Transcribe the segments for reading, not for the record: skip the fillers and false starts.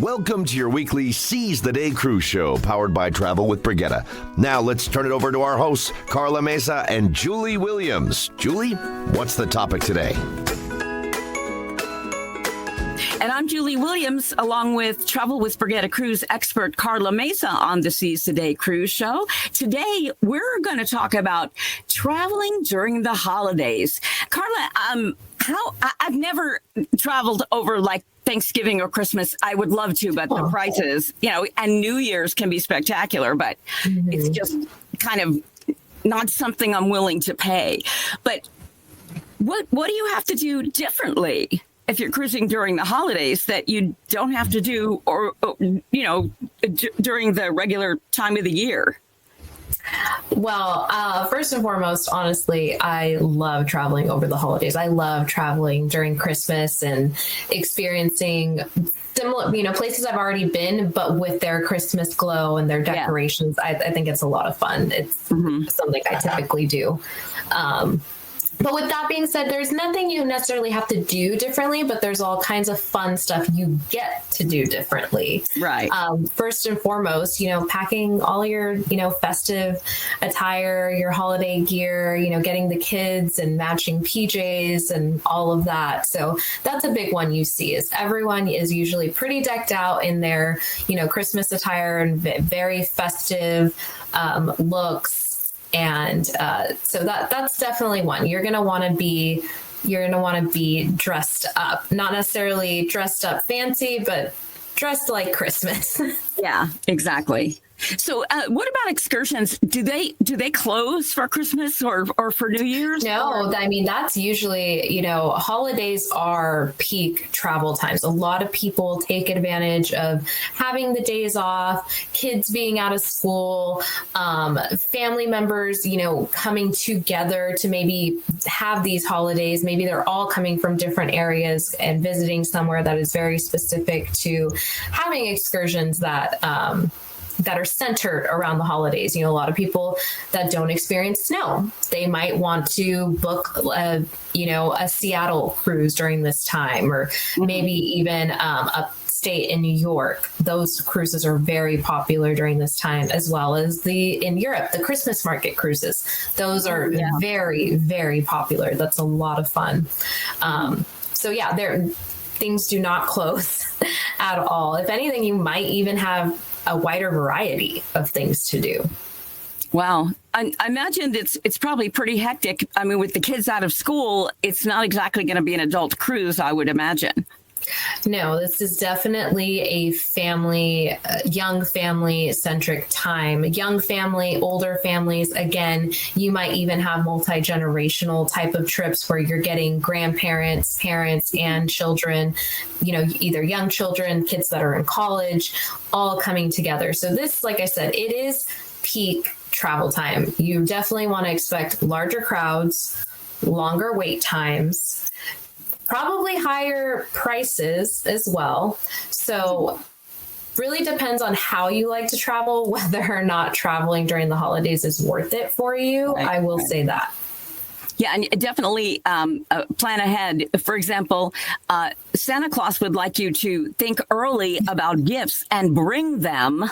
Welcome to your weekly Seize the Day cruise show, powered by Travel with Brigitte. Now let's turn it over to our hosts, Karla Mesa and Julie Williams. Julie, what's the topic today? And I'm Julie Williams, along with Travel with Brigitte cruise expert Karla Mesa on the Seize the Day cruise show. Today, we're going to talk about traveling during the holidays. Karla, I've never traveled over like Thanksgiving or Christmas. I would love to, but the prices, and New Year's can be spectacular, but it's just kind of not something I'm willing to pay. But what do you have to do differently if you're cruising during the holidays that you don't have to do during the regular time of the year? Well, first and foremost, honestly, I love traveling over the holidays. I love traveling during Christmas and experiencing similar, places I've already been, but with their Christmas glow and their decorations. Yeah. I think it's a lot of fun. It's something I typically do. But with that being said, there's nothing you necessarily have to do differently, but there's all kinds of fun stuff you get to do differently. Right. First and foremost, packing all your, festive attire, your holiday gear, getting the kids and matching PJs and all of that. So that's a big one you see is everyone is usually pretty decked out in their, Christmas attire and very festive looks. And so that's definitely one. You're going to want to be dressed up, not necessarily dressed up fancy, but dressed like Christmas. Yeah, exactly. So what about excursions? Do they close for Christmas or for New Year's? No, that's usually, holidays are peak travel times. A lot of people take advantage of having the days off, kids being out of school, family members, coming together to maybe have these holidays. Maybe they're all coming from different areas and visiting somewhere that is very specific to having excursions that are centered around the holidays. A lot of people that don't experience snow, they might want to book, a Seattle cruise during this time, or maybe even upstate in New York. Those cruises are very popular during this time, as well as in Europe, the Christmas market cruises. Those are very, very popular. That's a lot of fun. Things do not close at all. If anything, you might even have a wider variety of things to do. Wow. I imagine it's probably pretty hectic. I mean, with the kids out of school, it's not exactly going to be an adult cruise, I would imagine. No, this is definitely a family, young family centric time. Young family, older families. Again, you might even have multi-generational type of trips where you're getting grandparents, parents, and children, either young children, kids that are in college, all coming together. So this, like I said, it is peak travel time. You definitely want to expect larger crowds, longer wait times, probably higher prices as well. So really depends on how you like to travel, whether or not traveling during the holidays is worth it for you. Right. I will say that. Yeah, and definitely plan ahead. For example, Santa Claus would like you to think early about gifts and bring them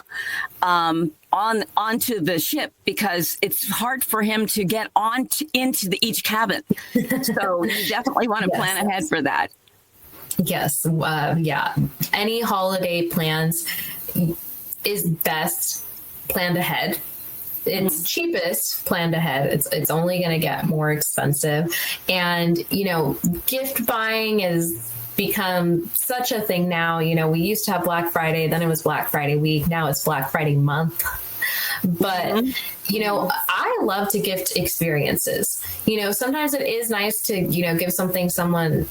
onto the ship, because it's hard for him to get into each cabin. So you definitely want to plan ahead for that. Yes. Any holiday plans is best planned ahead. It's cheapest planned ahead. It's only going to get more expensive. And, gift buying has become such a thing now. We used to have Black Friday, then it was Black Friday week. Now it's Black Friday month. But, I love to gift experiences. Sometimes it is nice to, give someone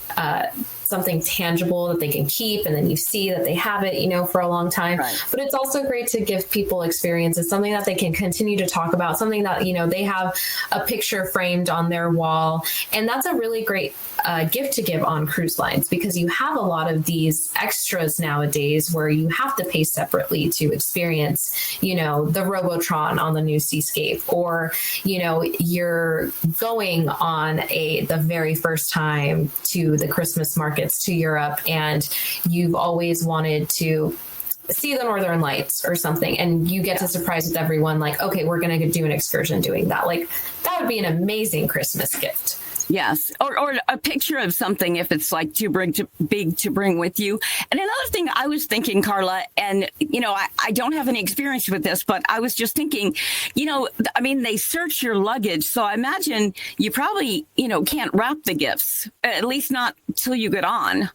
something tangible that they can keep, and then you see that they have it, for a long time. Right. But it's also great to give people experiences, something that they can continue to talk about, something that, they have a picture framed on their wall. And that's a really great gift to give on cruise lines, because you have a lot of these extras nowadays where you have to pay separately to experience, the Jumbotron on the new Seascape, or, you're going on the very first time to the Christmas markets to Europe, and you've always wanted to see the Northern Lights or something, and you get to surprise with everyone, like, okay, we're going to do an excursion doing that. Like, that would be an amazing Christmas gift. Yes. Or a picture of something if it's like too big to bring with you. And another thing I was thinking, Karla, and, I don't have any experience with this, but I was just thinking, they search your luggage. So I imagine you probably, can't wrap the gifts, at least not till you get on.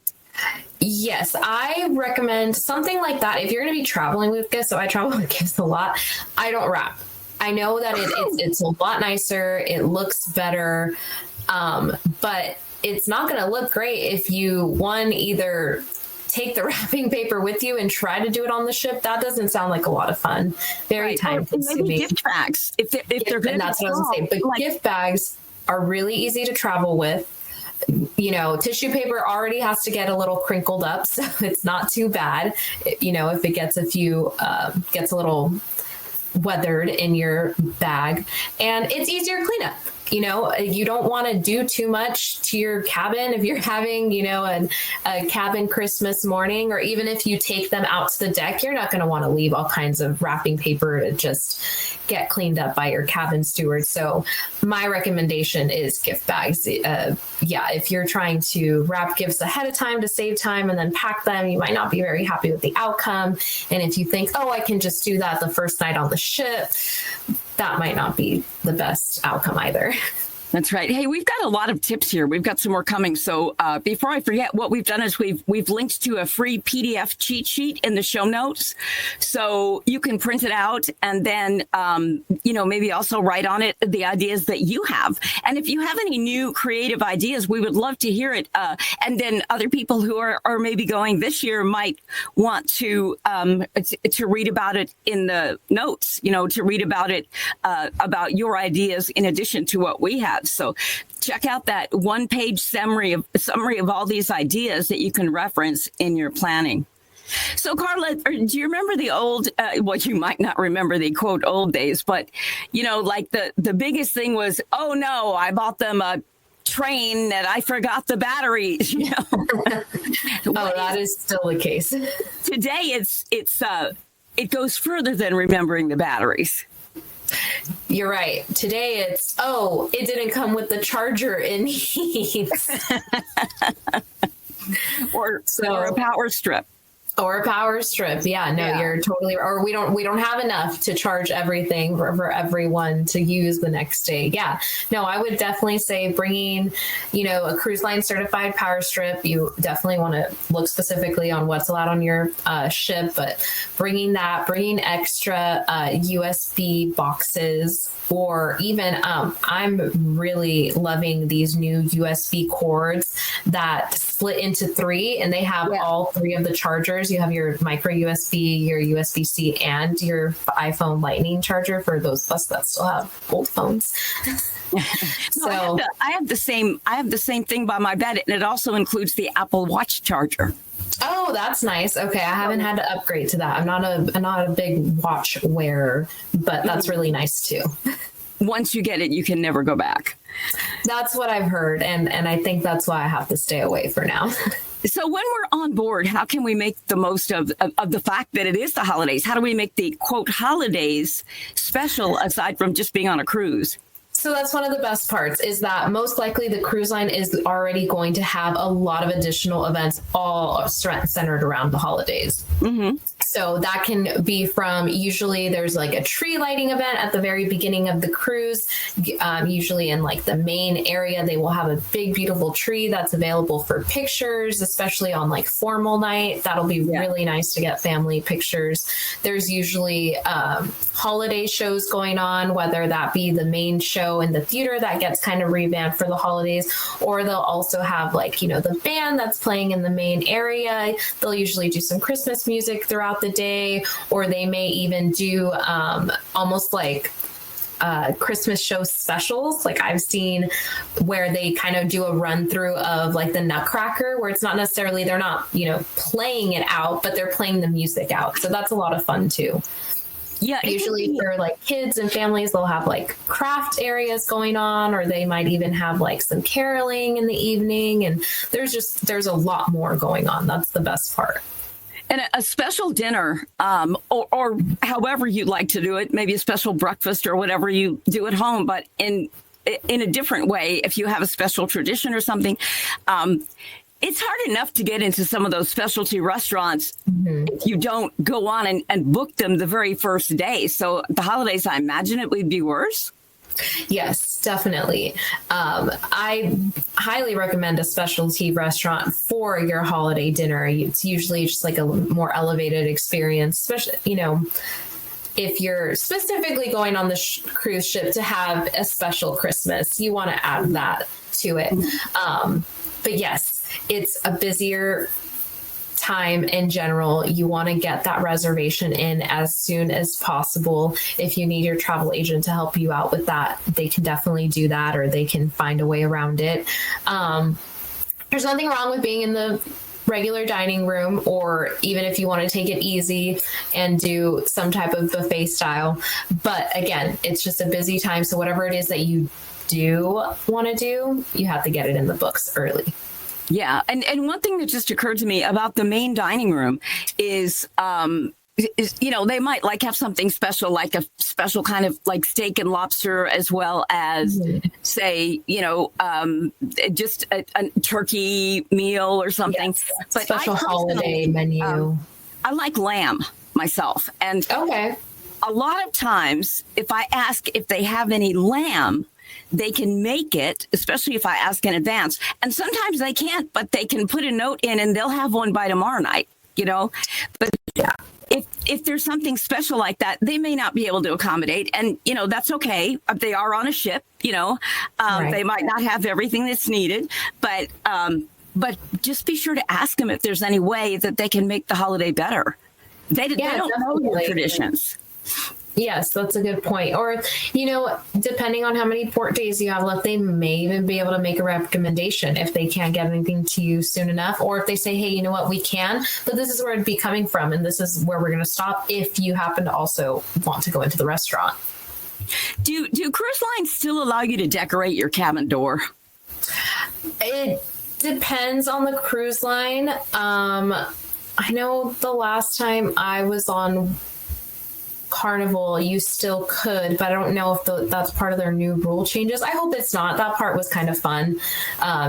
Yes, I recommend something like that. If you're going to be traveling with gifts, so I travel with gifts a lot, I don't wrap. I know that it's a lot nicer. It looks better. But it's not going to look great if you, either take the wrapping paper with you and try to do it on the ship. That doesn't sound like a lot of fun. Very time consuming. Maybe gift bags, if they're good. And that's what I was going to say. But gift bags are really easy to travel with. Tissue paper already has to get a little crinkled up, so it's not too bad. If it gets gets a little weathered in your bag, and it's easier to clean up. You don't want to do too much to your cabin if you're having, a cabin Christmas morning, or even if you take them out to the deck, you're not going to want to leave all kinds of wrapping paper to just get cleaned up by your cabin steward. So my recommendation is gift bags. If you're trying to wrap gifts ahead of time to save time and then pack them, you might not be very happy with the outcome. And if you think, I can just do that the first night on the ship, that might not be the best outcome either. That's right. Hey, we've got a lot of tips here. We've got some more coming. So before I forget, what we've done is we've linked to a free PDF cheat sheet in the show notes. So you can print it out and then, maybe also write on it the ideas that you have. And if you have any new creative ideas, we would love to hear it. And then other people who are maybe going this year might want to read about it in the notes, to read about it, about your ideas in addition to what we have. So check out that one-page summary of all these ideas that you can reference in your planning. So, Karla, do you remember the old, you might not remember the quote old days, but, like the biggest thing was, oh, no, I bought them a train that I forgot the batteries, That is still the case. Today, it goes further than remembering the batteries. You're right. Today it's, it didn't come with the charger it needs. or a power strip. Or a power strip. Yeah, no, You're totally, or we don't have enough to charge everything for everyone to use the next day. Yeah, no, I would definitely say bringing, a cruise line certified power strip. You definitely want to look specifically on what's allowed on your ship, but bringing extra USB boxes, or even I'm really loving these new USB cords that split into 3, and they have all 3 of the chargers. You have your micro USB, your USB-C, and your iPhone Lightning charger for those of us that still have old phones. So I have the same thing by my bed, and it also includes the Apple Watch charger. Oh, that's nice. Okay, I haven't had to upgrade to that. I'm not a big watch wearer, but that's really nice too. Once you get it, you can never go back. That's what I've heard, and I think that's why I have to stay away for now. So when we're on board, how can we make the most of the fact that it is the holidays? How do we make the, quote, holidays special aside from just being on a cruise? So that's one of the best parts, is that most likely the cruise line is already going to have a lot of additional events all centered around the holidays. Mm-hmm. So that can be from, usually there's like a tree lighting event at the very beginning of the cruise. Usually in like the main area, they will have a big, beautiful tree that's available for pictures, especially on like formal night. That'll be really nice to get family pictures. There's usually holiday shows going on, whether that be the main show in the theater that gets kind of revamped for the holidays, or they'll also have like, the band that's playing in the main area. They'll usually do some Christmas music throughout the day, or they may even do almost like Christmas show specials. Like I've seen where they kind of do a run through of like the Nutcracker, where it's not necessarily, they're not, playing it out, but they're playing the music out. So that's a lot of fun too. Yeah. Usually for like kids and families, they'll have like craft areas going on, or they might even have like some caroling in the evening. And there's a lot more going on. That's the best part. And a special dinner, or however you'd like to do it, maybe a special breakfast or whatever you do at home, but in a different way, if you have a special tradition or something. It's hard enough to get into some of those specialty restaurants if you don't go on and book them the very first day. So the holidays, I imagine it would be worse. Yes, definitely. I highly recommend a specialty restaurant for your holiday dinner. It's usually just like a more elevated experience, especially, if you're specifically going on the cruise ship to have a special Christmas, you want to add that to it. But yes, it's a busier time in general. You want to get that reservation in as soon as possible. If you need your travel agent to help you out with that, they can definitely do that, or they can find a way around it. There's nothing wrong with being in the regular dining room, or even if you want to take it easy and do some type of buffet style. But again, it's just a busy time. So whatever it is that you do want to do, you have to get it in the books early. Yeah. And one thing that just occurred to me about the main dining room is they might like have something special, like a special kind of like steak and lobster, as well as say, just a turkey meal or something. Yes. But special holiday menu. I like lamb myself. And okay. A lot of times if I ask if they have any lamb, they can make it, especially if I ask in advance. And sometimes they can't, but they can put a note in and they'll have one by tomorrow night, But yeah, if there's something special like that, they may not be able to accommodate. And, that's okay. They are on a ship, Right. They might not have everything that's needed. But just be sure to ask them if there's any way that they can make the holiday better. They don't know your traditions. Yes, that's a good point. Or, depending on how many port days you have left, they may even be able to make a recommendation if they can't get anything to you soon enough. Or if they say, hey, you know what, we can, but this is where it'd be coming from. And this is where we're going to stop if you happen to also want to go into the restaurant. Do cruise lines still allow you to decorate your cabin door? It depends on the cruise line. I know the last time I was on Carnival, you still could, but I don't know if that's part of their new rule changes. I hope it's not. That part was kind of fun.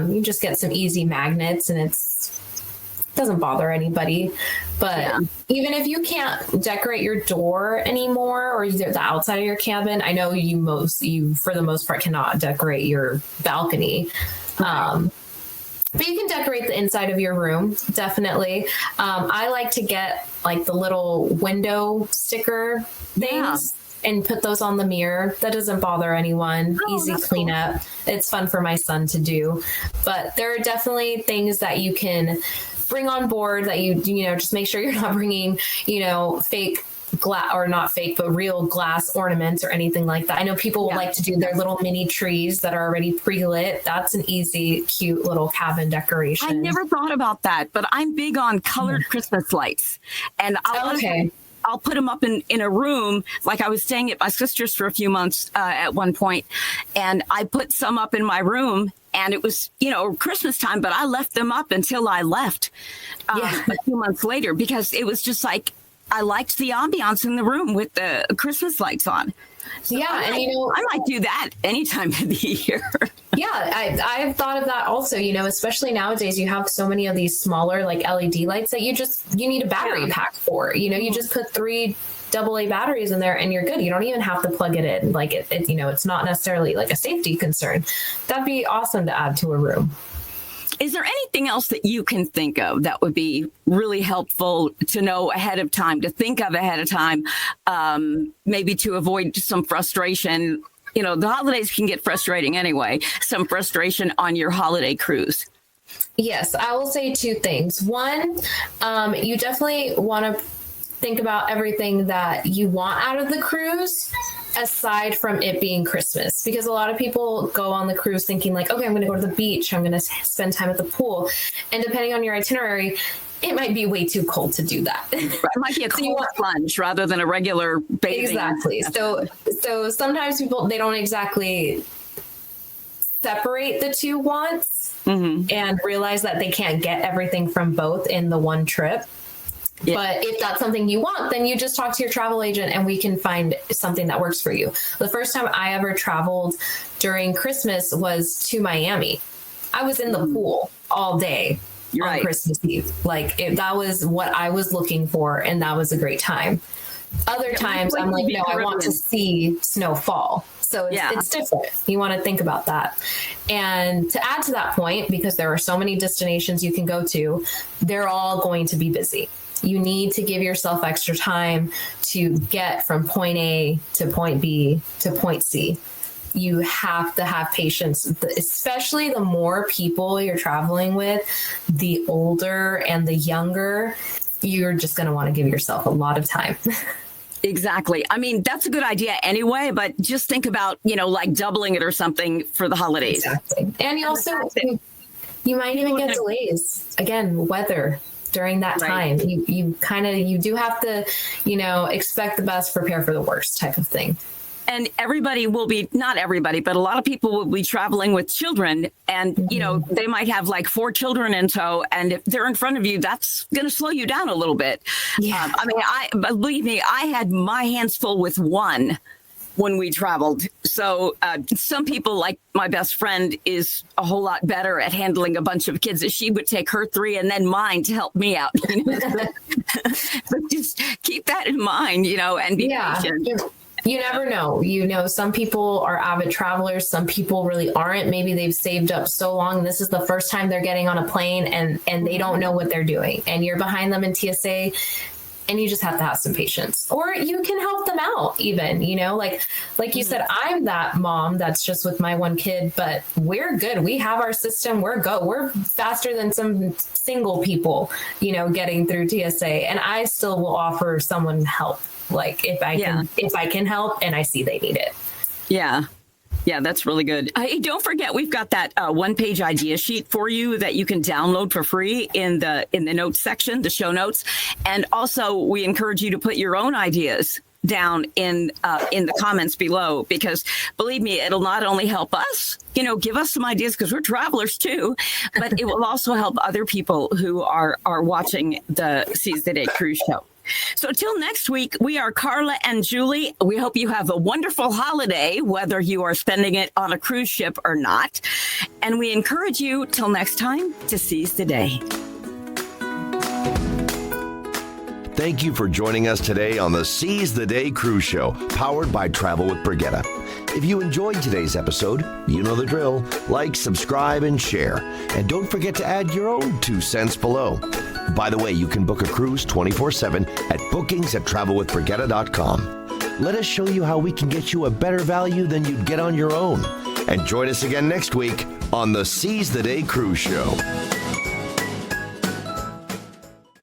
You just get some easy magnets and it doesn't bother anybody. But even if you can't decorate your door anymore, or the outside of your cabin, I know you for the most part cannot decorate your balcony. But you can decorate the inside of your room, definitely. I like to get like the little window sticker things and put those on the mirror. That doesn't bother anyone. Easy cleanup. Cool. It's fun for my son to do. But there are definitely things that you can bring on board that you just make sure you're not bringing, fake glass, or not fake, but real glass ornaments or anything like that. I know people would like to do their little mini trees that are already pre-lit. That's an easy, cute little cabin decoration. I never thought about that, but I'm big on colored Christmas lights. And I'll put them up in a room. Like I was staying at my sister's for a few months at one point, and I put some up in my room. And it was, Christmas time, but I left them up until I left a few months later, because it was just like, I liked the ambiance in the room with the Christmas lights on. So I might do that any time of the year. I've thought of that also, especially nowadays, you have so many of these smaller like LED lights that you need a battery pack for. You just put 3 AA batteries in there and you're good. You don't even have to plug it in. Like it's not necessarily like a safety concern. That'd be awesome to add to a room. Is there anything else that you can think of that would be really helpful to know ahead of time, to think of ahead of time, maybe to avoid some frustration? The holidays can get frustrating anyway, some frustration on your holiday cruise. Yes, I will say 2 things. One, you definitely want to think about everything that you want out of the cruise, aside from it being Christmas, because a lot of people go on the cruise thinking like, okay, I'm going to go to the beach, I'm going to spend time at the pool. And depending on your itinerary, it might be way too cold to do that. It might be a cold plunge rather than a regular bathing. Exactly. So sometimes people, they don't exactly separate the two wants and realize that they can't get everything from both in the one trip. Yeah. But if that's something you want, then you just talk to your travel agent and we can find something that works for you. The first time I ever traveled during Christmas was to Miami. I was in the pool all day on Christmas Eve. Like that was what I was looking for. And that was a great time. Other times I'm like, no, I want to see snow fall. So it's different. You want to think about that. And to add to that point, because there are so many destinations you can go to, they're all going to be busy. You need to give yourself extra time to get from point A to point B to point C. You have to have patience, especially the more people you're traveling with, the older and the younger, you're just going to want to give yourself a lot of time. Exactly. I mean, that's a good idea anyway, but just think about, like doubling it or something for the holidays. Exactly. And you also, you might even get delays. Again, weather during that time. You do have to, expect the best, prepare for the worst type of thing. And everybody will be, not everybody, but a lot of people will be traveling with children. And, they might have like 4 children in tow. And if they're in front of you, that's going to slow you down a little bit. Yeah. Believe me, I had my hands full with one when we traveled. So some people, like my best friend, is a whole lot better at handling a bunch of kids. She would take her 3 and then mine to help me out. But just keep that in mind, and be patient. You never know. Some people are avid travelers. Some people really aren't. Maybe they've saved up so long. This is the first time they're getting on a plane and they don't know what they're doing. And you're behind them in TSA and you just have to have some patience. Or you can help them out even, like you said, I'm that mom that's just with my one kid, but we're good. We have our system. We're faster than some single people, getting through TSA. And I still will offer someone help. Like if I can help and I see they need it. Yeah. Yeah, that's really good. Hey, don't forget, we've got that one-page idea sheet for you that you can download for free in the notes section, the show notes. And also we encourage you to put your own ideas down in the comments below, because believe me, it'll not only help us, give us some ideas because we're travelers too, but it will also help other people who are watching the Seize the Day cruise show. So till next week, we are Karla and Julie. We hope you have a wonderful holiday, whether you are spending it on a cruise ship or not. And we encourage you till next time to seize the day. Thank you for joining us today on the Seize the Day cruise show, powered by Travel with Brigitte. If you enjoyed today's episode, you know the drill. Like, subscribe, and share. And don't forget to add your own 2 cents below. By the way, you can book a cruise 24/7 at bookings@travelwithbrigitte.com. Let us show you how we can get you a better value than you'd get on your own. And join us again next week on the Seize the Day cruise show.